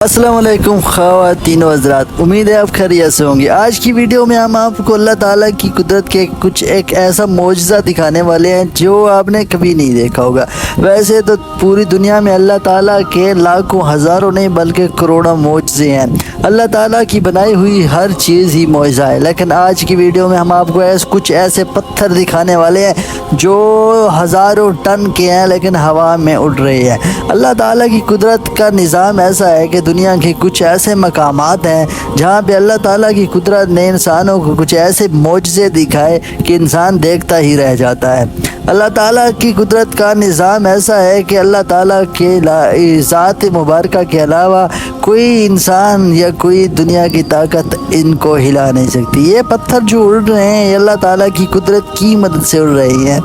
अस्सलाम वालेकुम ख़वातीन व हज़रात, उम्मीद है आप खैरियत से होंगे। आज की वीडियो में हम आपको अल्लाह ताला की कुदरत के कुछ एक ऐसा मौजज़ा दिखाने वाले हैं जो आपने कभी नहीं देखा होगा। वैसे तो पूरी दुनिया में अल्लाह ताला के लाखों हज़ारों नहीं बल्कि करोड़ों मौजज़े हैं। अल्लाह ताला की बनाई हुई हर चीज़ ही मौजज़ा है, लेकिन आज की वीडियो में हम आपको कुछ ऐसे पत्थर दिखाने वाले हैं जो हज़ारों टन के हैं लेकिन हवा में उड़ रहे हैं। अल्लाह ताला की कुदरत का निज़ाम ऐसा है कि दुनिया के कुछ ऐसे मकामात हैं जहाँ पे अल्लाह ताला की कुदरत ने इंसानों को कुछ ऐसे मौजज़े दिखाए कि इंसान देखता ही रह जाता है। अल्लाह ताला की कुदरत का निज़ाम ऐसा है कि अल्लाह ताला के ज़ात मुबारका के अलावा कोई इंसान या कोई दुनिया की ताकत इनको हिला नहीं सकती। ये पत्थर जो उड़ रहे हैं ये अल्लाह ताला की कुदरत की मदद से उड़ रही हैं।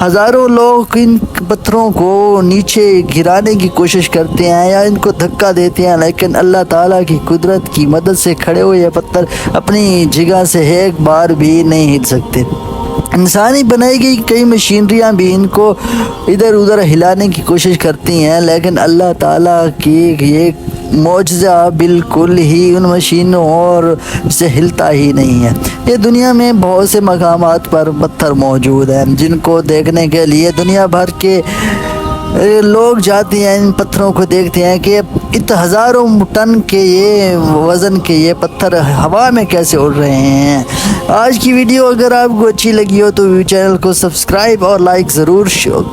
हज़ारों लोग इन पत्थरों को नीचे गिराने की कोशिश करते हैं या इनको धक्का देते हैं, लेकिन अल्लाह ताला की कुदरत की मदद से खड़े हुए ये पत्थर अपनी जगह से एक बार भी नहीं हिल सकते। इंसानी बनाई गई कई मशीनरियाँ भी इनको इधर उधर हिलाने की कोशिश करती हैं, लेकिन अल्लाह ताला की ये मौजज़ा बिल्कुल ही उन मशीनों और से हिलता ही नहीं है। ये दुनिया में बहुत से मकामात पर पत्थर मौजूद हैं जिनको देखने के लिए दुनिया भर के लोग जाते हैं। इन पत्थरों को देखते हैं कि इत हज़ारों टन के ये वज़न के ये पत्थर हवा में कैसे उड़ रहे हैं। आज की वीडियो अगर आपको अच्छी लगी हो तो चैनल को सब्सक्राइब और लाइक ज़रूर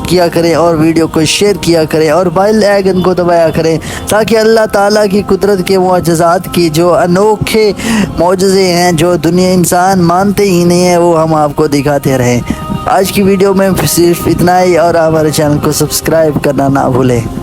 किया करें और वीडियो को शेयर किया करें और बेल आइकन को दबाया करें ताकि अल्लाह ताला की कुदरत के मुआजिज़ात की जो अनोखे मौजज़े हैं जो दुनिया इंसान मानते ही नहीं है वो हम आपको दिखाते रहें। आज की वीडियो में सिर्फ इतना ही और हमारे चैनल को सब्सक्राइब करना ना भूलें।